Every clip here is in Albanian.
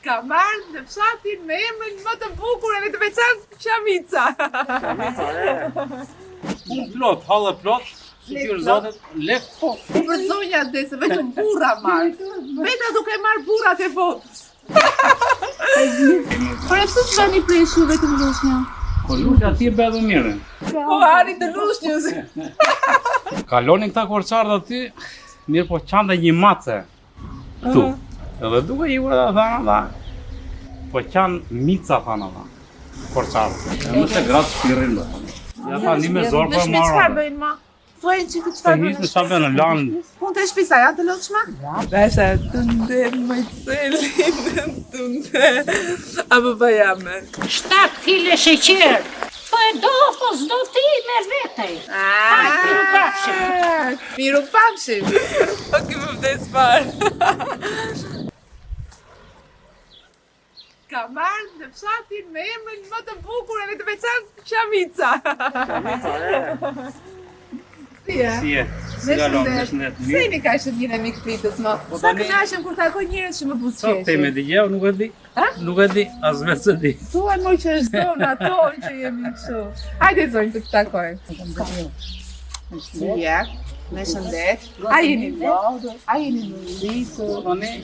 Ka marrë në fshatin me emrin më të bukur e të veçantë Qamica. Unë plot, hallë plot, shqyrë zotet, lek po. Për zonja dhe se vetëm burra marrë. Veta duke marrë burrat e votës. Por e pse s'vani preshu vetëm lushnja? Po lushnja ti e bedhë mire. Po hari të lushnjës. Kalonin këta korçardë aty, mirë po qante një mace. Këtu. Edhe duke i vërë dhe thana, po qanë mica thana dhe, korçardë. E mëse gratë shpirin dhe. Ja tha një me zorë Në për shpi marrë. çfarë bëjnë ma? Thuajnë që këtë Të çfarë hisë në bëjnë? shabë në lanë. Punë të shpisa janë të lotshme? Besha të ndem Majcelin, të ndem. Apo pa jame? 7 kile sheqer. Po e do, po s'do ti me vetej. Miru pafshim. Miru pafshim. O këmë vdes parë. Ka marrë në fshatin me emrin më të bukur e të veçantë Qamica. Si e? Si e, si galon, në shëndet Se mirë. jeni ka ishtë mirë e mikë pritës më? Sa kënaqem kur takoj njerëz që më Sa buzëqeshin. teme di gjeo, nuk e di. Nuk e di, as vetë se di. Thuaj moj që është zona tonë që jemi kështu. Hajde zonjë të takojmë. Si je? Me shëndet. A jeni vogël? A jeni në rritur? Tani,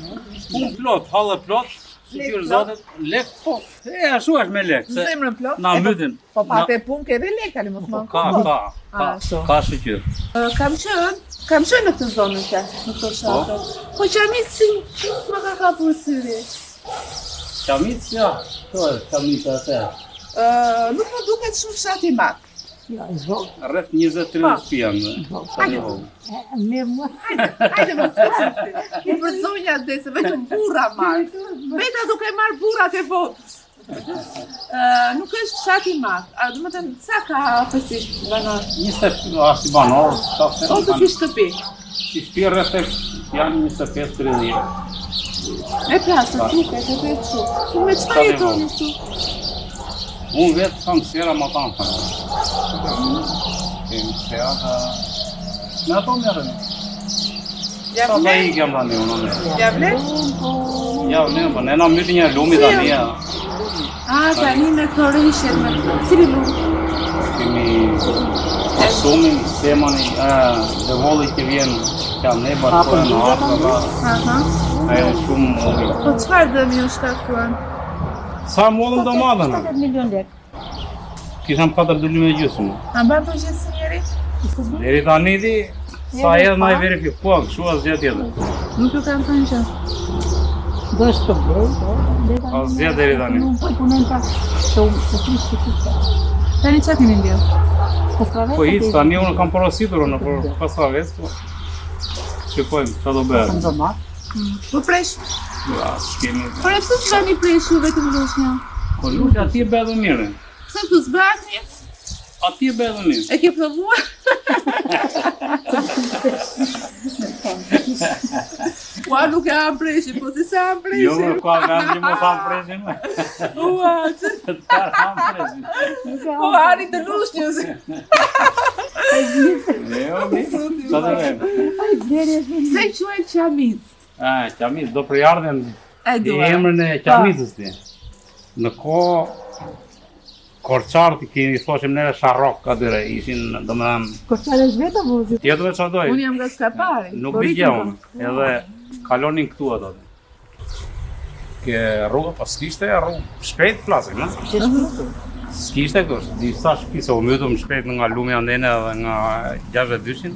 unë plot, hallë plot, shqyrë zotet, lek po. E, ashtu është me lek, se Zemrën plot? na mytin. Po pa te punë ke dhe lek, tani mos më Ka shqyrë. Kam qenë në këtë zonë të, në këtë shatë. Po Qamic si më ka kapur syri. Qamic, ja, to e, Qamic e te. Nuk më duket shumë fshat i madh. Rreth 20-30 pijan. Hajde më thositi. I për zonja dhe se vetëm burra marrë. Veta duke marrë burrat e votës. Nuk është fshat i madh. Do të thënë sa ka afërsisht banor? 20 ashtë i banor, Ose si shtëpi. si shpi rreth janë 25-30. E plasë, duket, e vetë shumë. Me çfarë jetoni këtu? Unë vetë kam sera ma tanë. Kemi sera të... Me ato mërën. Ja Sa da vlen? i kem tani unë me. Ja vlen? Ja, ne, po ne na myti një lumi tani. Tani me këto rishjet me... Cili lu? Kemi sumin, semani, dhe volli që vjen kam ne barkojnë në atë, Aha. ajo shumë molli. Po çfarë dëmi u shkaktuan? Sa mollën do madhen? 7 milion lek. Kisham 4 dulime gjysmë. A mban përgjithësi njeri? Deri tani di, sa edhe na i verifik, po, kështu asgjë tjetër. Nuk ju kam thënë që. Do është të bëj, Asgjë deri tani. Nuk po punen pa shumë, të kishtë. Tani çfarë keni ndjerë? Po hiç tani unë kam porositur unë për pasaves, po. Shikojmë çfarë do bëhet. Po presh. Ja, s'kemi. Por e pse s'vani presh ju vetëm lushnja? Po lushnja atje e bedhë mirë. Pse këtu s'bëheni? Atje e bedhë mirë. E ke provuar? Ua, nuk e ham preshin, po si se ham Jo, preshin? ka vend që mos ham preshin. Ua, Ta ham preshin. po hani të lushnjës. Jo, mi. Sa të vend. Se quhet Qamic? Qamic, do për jardhen E i dua. emrin e Qamicës ti. Në kohë korçartë kemi thoshim neve sharrok atyre, ishin domethënë Korçare është vetë vozit. tjetër çfarë doj. Unë jam nga Skapari. Nuk di gjë unë, edhe kalonin këtu ato. Ke rruga, pas kishte rrugë shpejt flasim, no? S'kishte kështu, disa shtëpi se u mytëm shpejt nga lumi andene dhe nga 62-shin.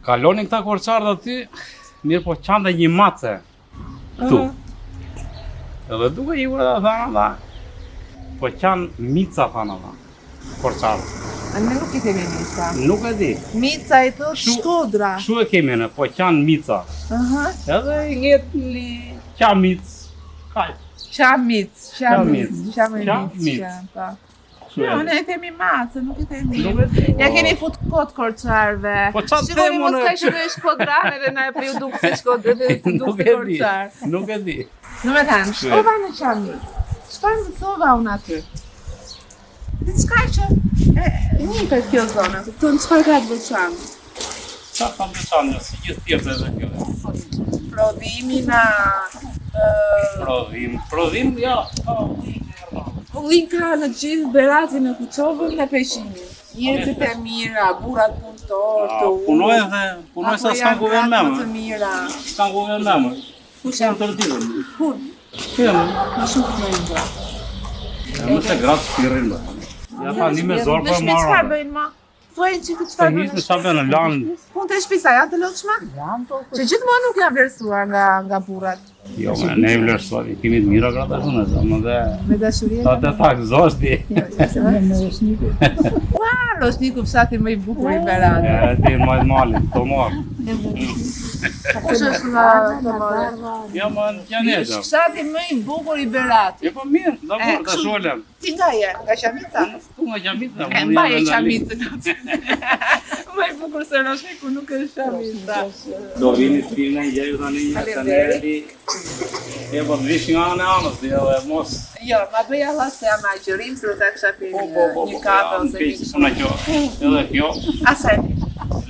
Kalonin këta korçardë aty, mirë po qante një mace këtu. Edhe duke i vërë dhe thana, po qanë mica thana dhe, korçardë. Ne nuk i kemi mica. Nuk e di, Mica i thot shkodra. shu e kemi në, po qanë mica. Aha. Edhe i njetë li Qamic, kaq. Qamic. Qamic. Qamic. Po. Jo, ne e kemi macë, nuk i kemi. Nuk e di. Ja keni fut kot korçarve. Po çfarë Shikoni them mos unë? ka që në shkodrane dhe na e për ju duk si shkodrë dhe si duk Nuk si e di, korçar. nuk e di. Në me thanë, shkova në Qamic. Çfarë më thova unë aty? Diçka që njëjtë kjo zona, kupton çfarë ka të veçantë. Sa kam veçanë, si gjithë tjetër edhe kjo. Prodhimi na Prodhim, ja. Linka në gjithë Beratin në Kuçovën në Peshimin. Njerëzit e mira, burrat punëtor, të punoj sa s'kan guvern me të mira. S'kan guvern me më. Kush Janë të rëtirën. Kun? Më shumë punojnë gra. Më se gratë shpirin bë. Ja pa një me zorë për Në çfarë marrë. bëjnë ma? Thuajnë që këtë Të çfarë hisë në bëjnë? shabë në lanë. Punë të shtëpisë janë të lodhshme? Që gjithmonë nuk janë vlerësuar nga burrat. Jo, ne e vlerësuar, i kemi të mira gratë shumë, më dhe... Me dashuri. Ta të takzosh ti. Ua, Roshniku fshati më i bukur i Berat. E ti më e malin, të marë. Kush është nga Tomori? Ja, më janë e gjë. Fshati më i bukur i Berat. E po mirë, da burë, të sholem. Ti nga je? Nga Qamica? Tu nga Qamica. E mbaj e Qamicën. Më i bukur se Roshniku nuk është Qamica. Do vini të film në gjeju tani një të nërëti. E po të vish nga në anës, dhe mos... Jo, ma bëj Allah se jam agjërim, se do të kisha pi një kafe ose një kështu. Në kjo, edhe kjo, Asa e ti?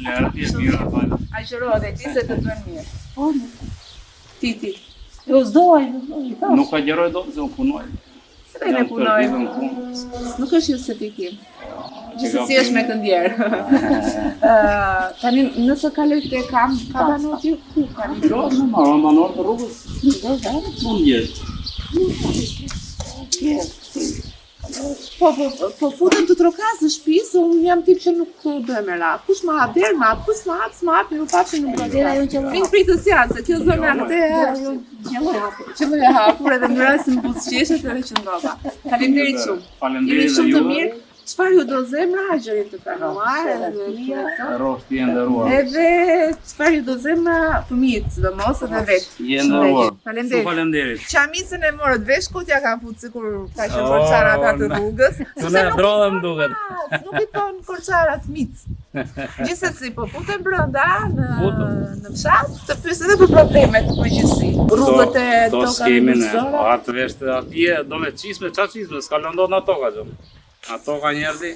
lërë ti e mirë atë. Agjëro dhe ti se të bën mirë. Ti. Jo zdoj. Nuk ka gjeroj do të se unë punoj. Se ne punojmë. Nuk është ju se ti kim. Gjithsesi është me këndjerë. Tani nëse kaloj te ka banor ti ku ka një Jo, në marë, banor të rrugës. Mund jetë. Po futem të trokas në shtëpi, se unë jam tip që nuk bëhem me radhë. Kush ma hap der, ma hap, kush ma hap, ju pafshin nuk bëhem. Vinë pritës janë, se kjo zëna këtë e qëlloj e hapur edhe në rrasë në buzëqeshet edhe që ndroba. Faleminderit shumë. Jeni shumë të mirë. Çfarë ju do zemra agjërit të pranuar edhe Rosh ti e ndëruar. edhe çfarë ju do zemra fëmijët, sidomos edhe vetë. Je ndëruar. Faleminderit. Faleminderit. Qamicën e morët vesh kutja kanë futë sikur ka qenë korçarat atë rrugës. Unë e drodhem duket. Nuk i thon korçarat mic. Gjithsesi po futen brenda në fshat të pyesin edhe për problemet në përgjithësi. Rrugët e Do tokave skemin e, buzëqore. atë vesh të atje, do me qisme, qa qisme, s'ka lëndon në toka gjëm. Ato ka njerëzi.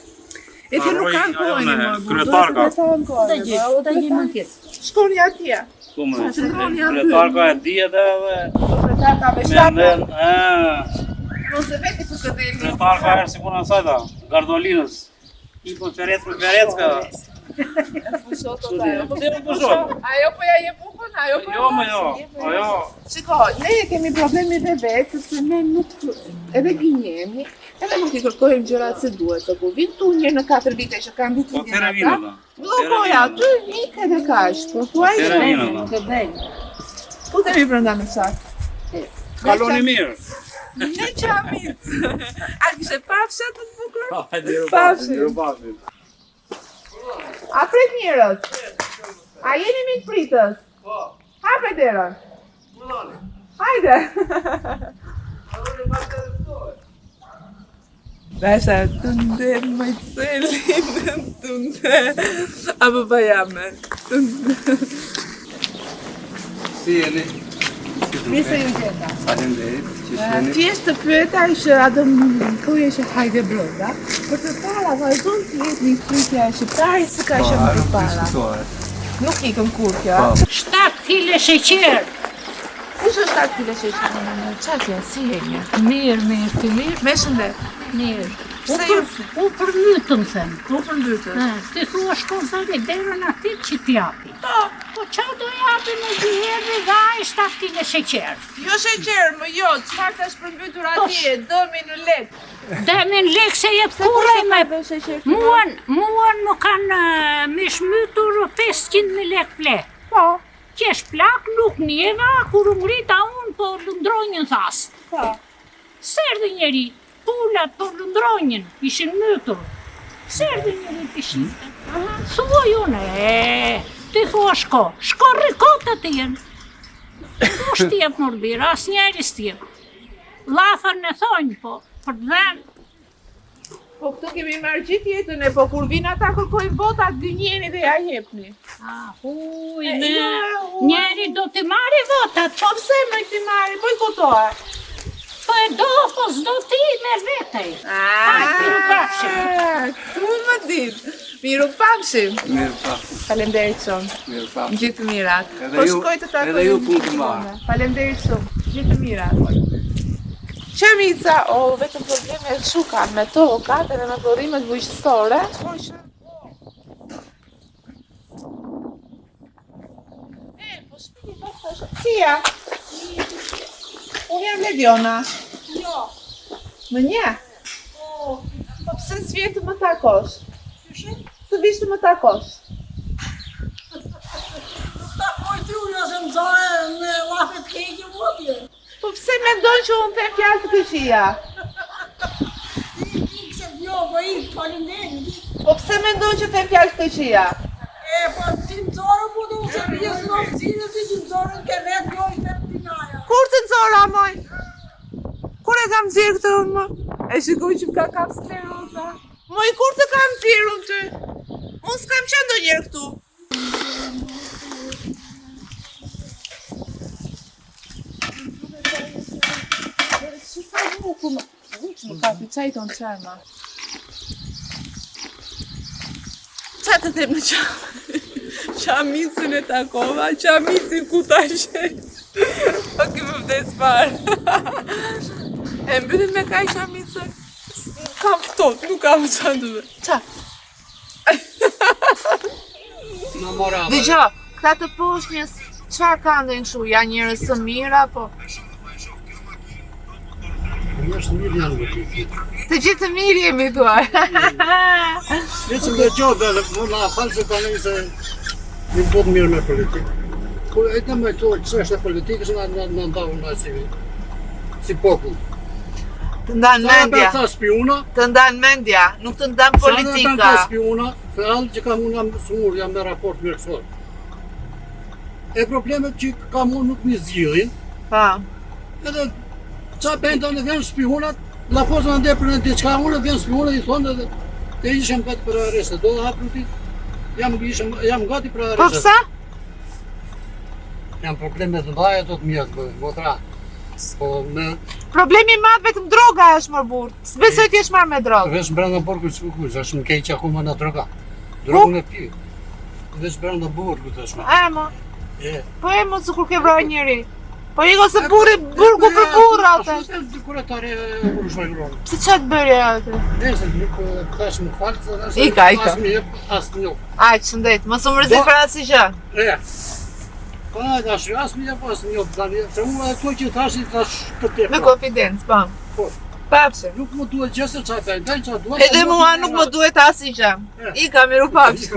E ti nuk kanë kohën e morë. Kryetarka. U da gjej më tjetë. Shkoni atje. Kumë, Qëndroni aty. kryetarka e di edhe Kryetarka me me shtape. nden, Mos e veti për këtë elin. kryetarka erë si puna sajta, Gardolinës. I po feret për ferecka. Ajo po ja je bukën, ajo po Jo, më jo, ajo. Shiko, ne kemi problemi dhe vetë, sepse ne nuk edhe gënjemi, edhe nuk i kërkojmë gjërat se duhet, se ku vinë tu një në 4 vite që kanë ditë Po tere vinë ata. Blokoja, aty vik edhe kash, po thuaj Tere që vinë ata. Të bejnë. futemi brenda në fshat. Kaloni mirë. Në Qamic. A kishe pafshat të bukur? Hajde, Pafshim. ju pafshim. A prit mirët? A jeni miq pritës? Po. Hape derën. Hajde. Basha, tunde më celin, tunde. Apo bajame. Si jeni? Mi se ju gjeta. Faleminderit. Ti është të pyeta që a do më thuje që hajde brenda, për të para vazhdon të jetë një pyetje e shqiptarit si ka qenë më para. Nuk ikëm kur kjo. 7 kile sheqer. Kush është atë kile sheqer? Çfarë je? Si je një? Mirë, ti mirë? Me shëndet. Mirë. Pse U për mytëm, them. Nuk përmbytë. Ti thua shkon sa një derën aty që t'japi. Po qa do japi në gjithë dhe 7 kile sheqer? Jo sheqer, më jo, çfarë tash përmbytur atje, dëmi në lek. Demin lek se jep kuraj me... Dhe sheqer. Muan më kanë me shmytur 500.000 lek plek. Po, Qesh plak nuk njeva, kur ngrita unë po lundronjën thas. po. Serdi njeri, pullat po lundronjën, ishin mytur. Serdi njeri të shiste. Thua jone, ti thua shko rikota të jenë. Nuk shtjep mërbira, as njeri stjep. Lafën e thonjë po, për të dhenë. Po këtu kemi marrë gjithë jetën e po kur vinë ata kërkojnë votat gënjeni dhe ja jepni. Njeri do t'i marri votat. Po pse më ti marri, bojkotoa. Po e do, po s'do ti me vetej. Miru pafshim. Ku më ditë. Miru pafshim. Mirë pafshim. Faleminderit shumë. Mirë pafshim. Gjithë mirat. Edhe Po ju- shkoj të takoj. edhe ju punë të mbarë. Faleminderit shumë. Gjithë të mira. Qamica, vetëm probleme shu kanë me tokat edhe me prodhimet bujqësore. Po shpiti pas të Tia, unë jam Lediona. Jo. Më nje? Po pse s'vjen të më takosh? Të vish të më takosh? Takoj truja se më zare me lafet keke votje. Po pse mendon që unë them fjalë të këqija? Po i faleminderit. Po pse mendon që them fjalë të këqija? Po ti më zare po do se pjesë në oficinë ti më zare ke vetë jo i them tinaja. Kur të nxora, moj? Kur e kam nxjerr këtë unë, më? E shikoj që m'ka kap skleroza. Moj, kur të kam nxjerr unë ty? Unë s'kam qenë ndonjëherë këtu. Më kapi, qaj tonë qema. Qa të them në qamisën e takova, qamisën ku ta shet. O këmë vdes parë. E mbyllim me kaj qamisën. Kam fëtot, nuk kam qa të me. Qa? Dhe qa, këta të poshnjës, qëfar ka ndojnë shu? Ja njërës të mira, po? Është mirë janë vëti. Të gjithë të mirë jemi thuar. Vetëm me gjobë, më na falë se tani se një botë mirë me politikë. Kur e të me këto çështje politikës në ndavën nga si popull. Të ndanë mendja. Sa spiuna, Të ndanë mendja, nuk të ndanë politika. sa spiuna, fjalë që kam unë mësuar jam me raport mjekësor. E problemet që kam unë nuk mi zgjidhin, Pa. edhe qa bëjnë në vjen spionat, la pozën në ndepër në diçka unë, vjen spionat i thonë edhe te ishëm gati për arrestet, do dhe hapë ti, jam gati për Po arrestet. pse? Jam probleme të dhaja do të mjetë, motra. Po me Problemi i madh vetëm droga është më burr. S'besoj ti jesh marrë me drogë. vesh brenda burgut që kush, është më keq akoma në droga. Drogën e pi. Vesh brenda burgut është. Mo. E. Po mo sikur ke vrarë njëri. Po iko se burgu për burra atë. Ashtu është kuratare kur shvajron. Pse ç'a të bëri atë? Nëse nuk thash më fal se Ika. asnjë. Aj, shëndet, mos u mërzi për asnjë gjë. E. Pa dash asnjë pas një tani, se unë ato që thash të tepër. Me konfidencë, po. Po. Papse. Nuk më duhet gjë se çfarë bëj, çfarë duhet. Edhe mua nuk më duhet asnjë gjë. Ika miru papse.